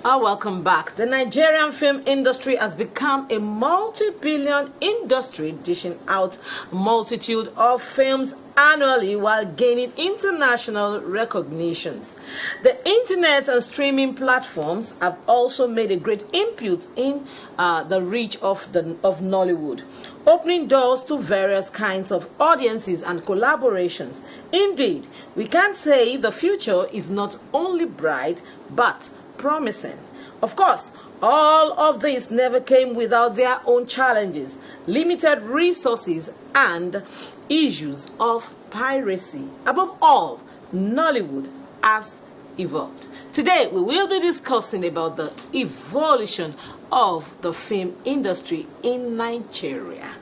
Welcome back. The Nigerian film industry has become a multi-billion industry, dishing out a multitude of films annually while gaining international recognitions. The internet and streaming platforms have also made a great input in the reach of Nollywood, opening doors to various kinds of audiences and collaborations. Indeed, we can say the future is not only bright but promising. Of course, all of this never came without their own challenges, limited resources, and issues of piracy. Above all, Nollywood has evolved. Today, we will be discussing about the evolution of the film industry in Nigeria.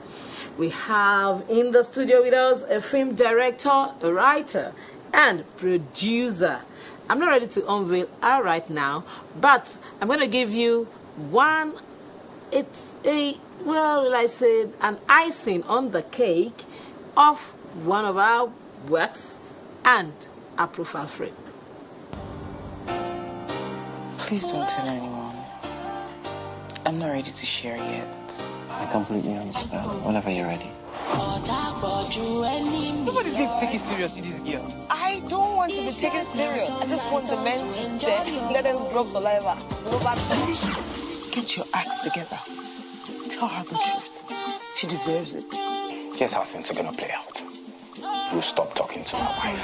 We have in the studio with us a film director, a writer, and producer. I'm not ready to unveil her right now, but I'm going to give you an icing on the cake of one of our works and a profile frame. Please don't tell anyone. I'm not ready to share yet. I completely understand. Whenever you're ready. Nobody's going to take you seriously, this girl. I don't want to be taken serious. I just want the men to stare, let them drop saliva. Get your acts together. Tell her the truth. She deserves it. Here's how things are gonna play out. You stop talking to my wife.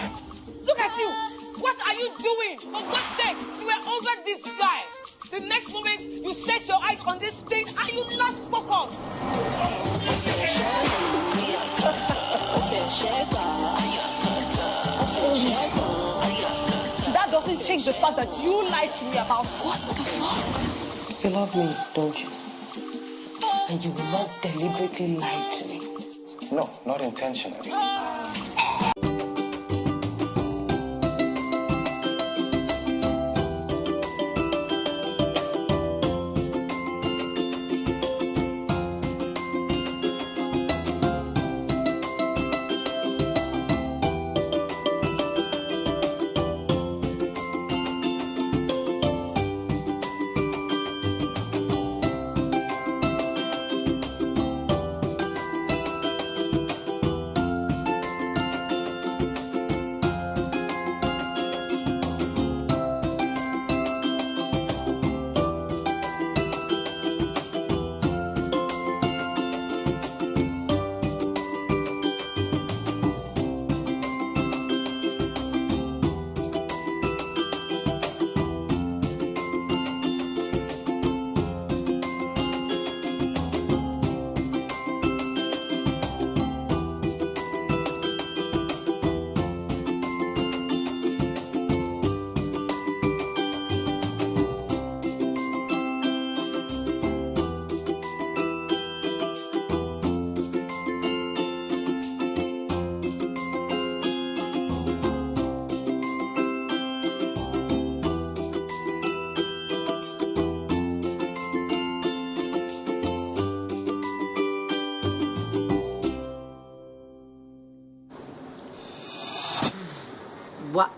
Look at you! What are you doing? For God's sake, you were over this guy. The next moment you set your eyes on this thing, are you not focused? That doesn't change the fact that you lied to me about what the fuck? You love me, don't you? And you will not deliberately lie to me. No, not intentionally.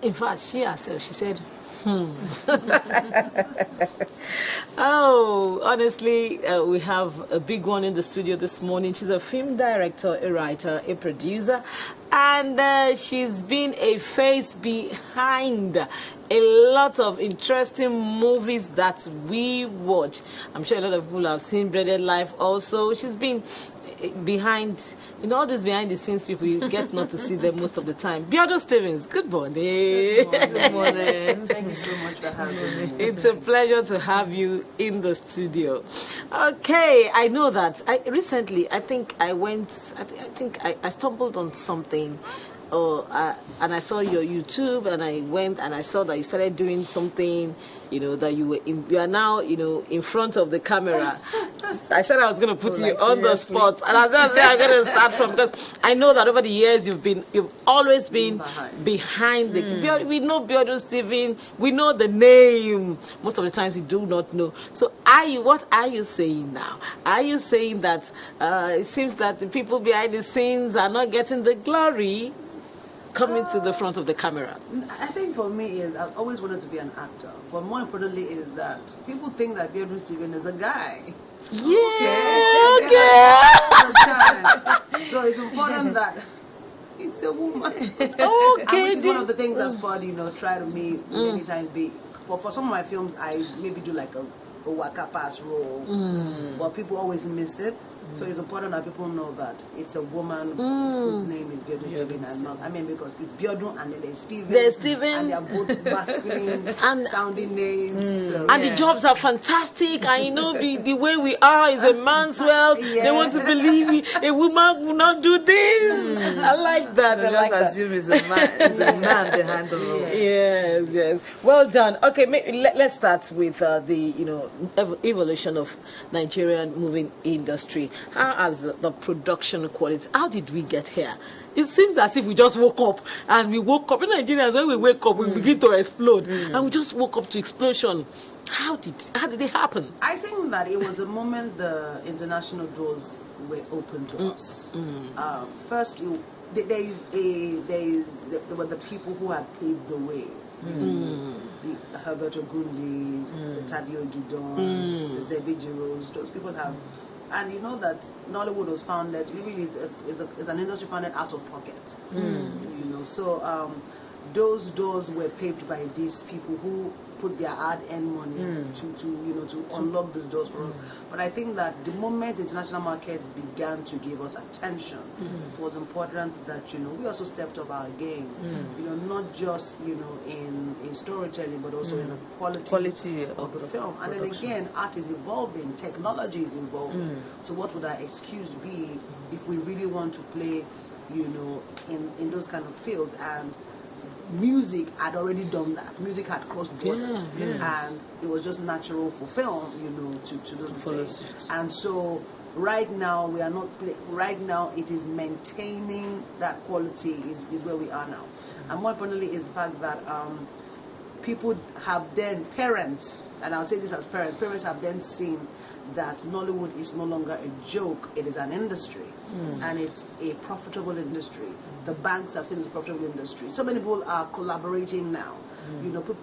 In fact, she herself, she said, Oh, honestly, we have a big one in the studio this morning. She's a film director, a writer, a producer, and she's been a face behind a lot of interesting movies that we watch. I'm sure a lot of people have seen Breaded Life also. She's been behind, all these behind the scenes people, you get not to see them most of the time. Biodo Stevens, good morning. Good morning. Thank you so much for having me. It's a pleasure to have you in the studio. Okay, I know that I stumbled on something. And I saw your YouTube, and I went and I saw that you started doing something, that you are now, in front of the camera. I said I was going to put you on the spot, and I said I'm going to start from, because I know that over the years you've always been behind the. We know Biodo Steven, we know the name. Most of the times we do not know. So what are you saying now? Are you saying that it seems that the people behind the scenes are not getting the glory? coming to the front of the camera? I think for me is I've always wanted to be an actor, but more importantly is that people think that Biodun Stephen is a guy. Yeah, All the time. So it's important that it's a woman. Okay. And which is one of the things that Spud, try to many times be. For some of my films, I maybe do like a waka pass role, but people always miss it. So it's important that people know that it's a woman whose name is Biodun Stephen and not, because it's Biodun and then there's Stephen. There's Stephen. And they're both masculine and sounding names. So, and the jobs are fantastic. And the way we are is a man's world. Yeah. They want to believe a woman will not do this. I like that. I like that. assume it's a man, behind the role. Yes. Well done. Okay, let's start with the evolution of Nigerian movie industry. How has the production quality? How did we get here? It seems as if we just woke up, and we woke up in Nigerians. When we wake up, we begin to explode, and we just woke up to explosion. How did it happen? I think that it was the moment the international doors were open to us. First, there were the people who had paved the way. The Herbert Ogundis, the Tadio Gidons, the Zebi Giros, those people have. And you know that Nollywood was founded, it really is an industry founded out of pocket. So those doors were paved by these people who put their hard-earned money to unlock these doors for us. But I think that the moment the international market began to give us attention, it was important that we also stepped up our game. Not just in storytelling, but also in the quality of the film. And then again, art is evolving, technology is evolving. So what would our excuse be if we really want to play, in those kind of fields? And music had already done that. Music had crossed borders, and it was just natural for film, to do the same. And so, right now we are not. Right now, it is maintaining that quality is where we are now. And more importantly, is the fact that people have then parents, and I'll say this as parents. Parents have then seen that Nollywood is no longer a joke; it is an industry, and it's a profitable industry. The banks have seen it's a profitable industry. So many people are collaborating now.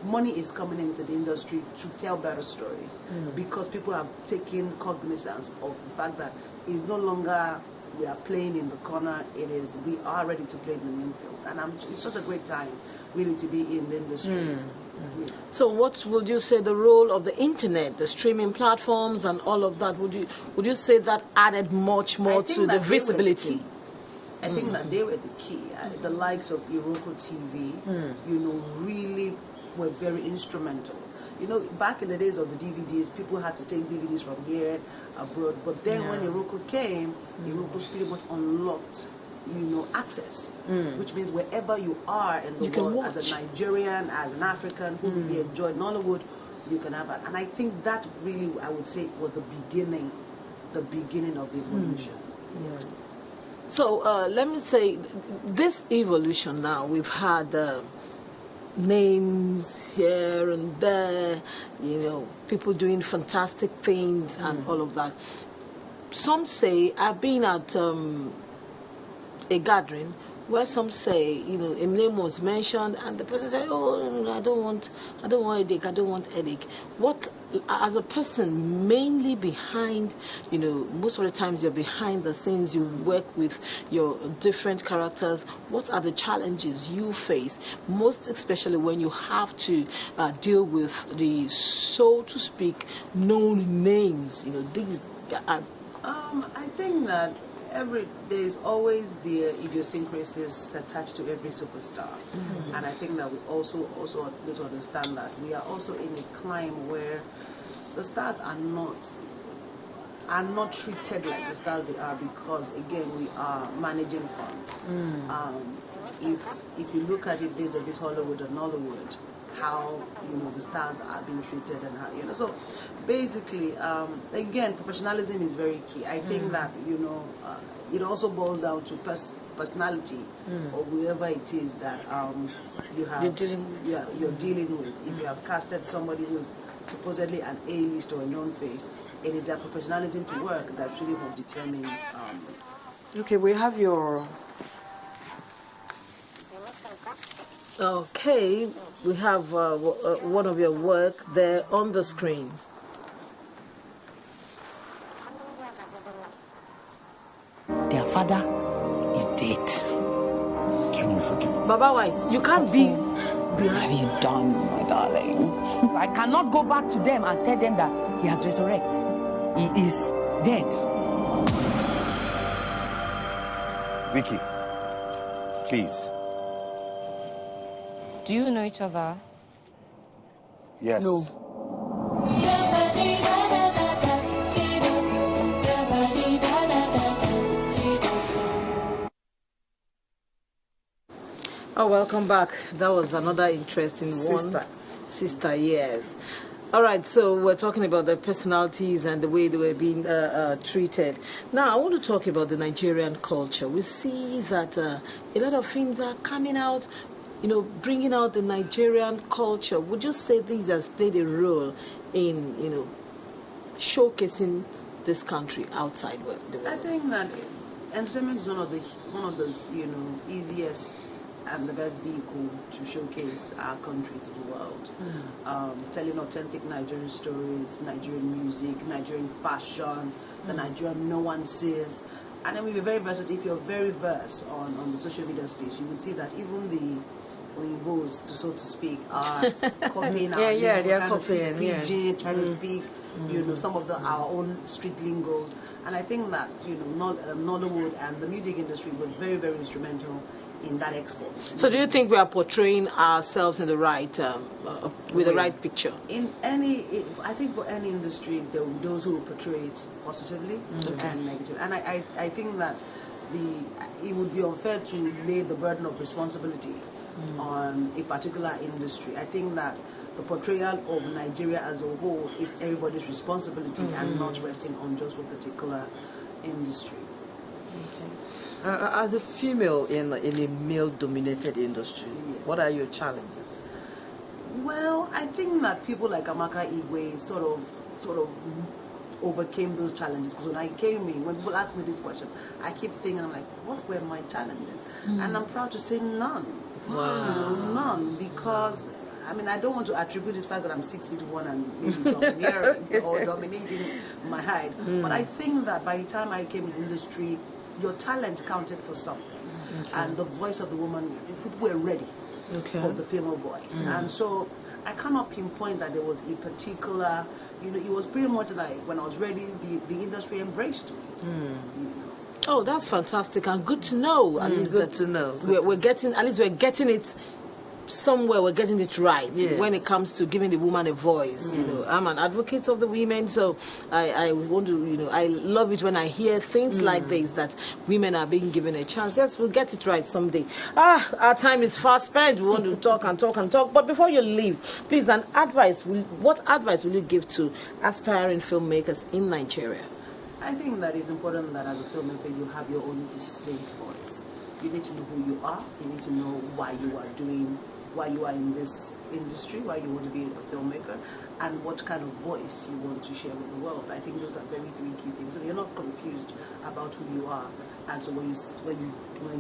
Money is coming into the industry to tell better stories because people have taken cognizance of the fact that it's no longer we are playing in the corner. It is we are ready to play in the main field, and it's such a great time really to be in the industry. So what would you say the role of the internet, the streaming platforms and all of that, would you say that added much more to the visibility? I think that they were the key. The likes of Iroko TV, really were very instrumental. Back in the days of the DVDs, people had to take DVDs from here, abroad. But then when Iroko came, Iroko's pretty much unlocked, access. Which means wherever you are in the world, as a Nigerian, as an African, who really enjoyed Nollywood, you can have it. And I think that really, I would say, was the beginning of the evolution. So let me say, this evolution now, we've had names here and there, people doing fantastic things and all of that. Some say, I've been at a gathering where some say, a name was mentioned and the person said, oh, no, I don't want headache, I don't want headache. What, as a person, mainly behind, most of the times you're behind the scenes, you work with your different characters. What are the challenges you face, most especially when you have to deal with the, so to speak, known names? These are... I think that there's always the idiosyncrasies attached to every superstar, and I think that we also need to understand that we are also in a climb where the stars are not treated like the stars they are because again we are managing funds. If you look at it vis-a-vis Hollywood and Nollywood, how the stars are being treated and how so basically again professionalism is very key. I think that it also boils down to personality of whoever it is that you're dealing with. If you have casted somebody who's supposedly an A-list or a known face, it is their professionalism to work that really what determines. Okay, we have your Okay, we have one of your work there on the screen. Their father is dead. Can you forgive me? Baba White, you can't be. What have you done, my darling? I cannot go back to them and tell them that he has resurrected. He is dead. Vicky, please. Do you know each other? Yes. No. Oh, welcome back. That was another interesting Sister. one. Sister, yes. All right, so we're talking about the personalities and the way they were being treated. Now, I want to talk about the Nigerian culture. We see that a lot of films are coming out, bringing out the Nigerian culture. Would you say this has played a role in, showcasing this country outside the world? I think that entertainment is one of those easiest and the best vehicle to showcase our country to the world. Telling authentic Nigerian stories, Nigerian music, Nigerian fashion, the Nigerian no one sees. And then we're very versatile. If you're very versed on the social media space, you would see that even the Oyinbos, so to speak, are copying our Yeah, they are kind of speak copying, yeah. pidgin, trying to speak, some of our own street lingos. And I think that, Nollywood and the music industry were very, very instrumental in that export. So do you think we are portraying ourselves in the right, with the right picture? I think for any industry, there will be those who will portray it positively and negatively. And I think that it would be unfair to lay the burden of responsibility on a particular industry. I think that the portrayal of Nigeria as a whole is everybody's responsibility and not resting on just one particular industry. As a female in a male-dominated industry, what are your challenges? Well, I think that people like Amaka Igwe sort of overcame those challenges. Because when I came in, when people ask me this question, I keep thinking, I'm like, what were my challenges? And I'm proud to say none. Wow. None, because I don't want to attribute the fact that I'm 6'1" and maybe domineering or dominating my height. But I think that by the time I came into the industry, your talent counted for something. And the voice of the woman, people were ready for the female voice. And so I cannot pinpoint that there was a particular, it was pretty much like when I was ready, the industry embraced me. Oh, that's fantastic and good to know. At least good to know. We're getting it somewhere. We're getting it right when it Yes. comes to giving the woman a voice. I'm an advocate of the women, so I want to. I love it when I hear things like this, that women are being given a chance. Yes, we'll get it right someday. Our time is fast spent. We want to talk and talk and talk. But before you leave, please, what advice will you give to aspiring filmmakers in Nigeria? I think that it's important that as a filmmaker you have your own distinct voice. You need to know who you are. You need to know why you are in this industry, why you want to be a filmmaker, and what kind of voice you want to share with the world. I think those are very three key things. So you're not confused about who you are, and so when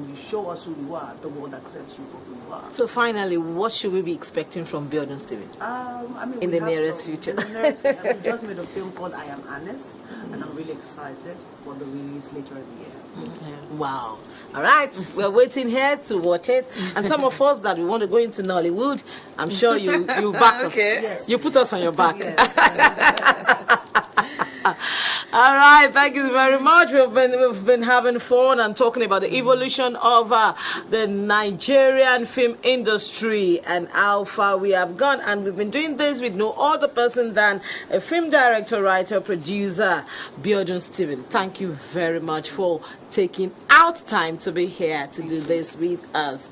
you show us who you are, the world accepts you for who you are. So finally, what should we be expecting from Building Steven? In the nearest future. We just made a film called I Am Honest, and I'm really excited for the release later in the year. Wow. All right. We're waiting here to watch it. And some of us that we want to go into Nollywood, I'm sure you back us. Yes. You put us on your back. Yes. All right, thank you very much. We've been having fun and talking about the evolution of the Nigerian film industry and how far we have gone. And we've been doing this with no other person than a film director, writer, producer, Building Steven. Thank you very much for taking out time to be here to do this with us.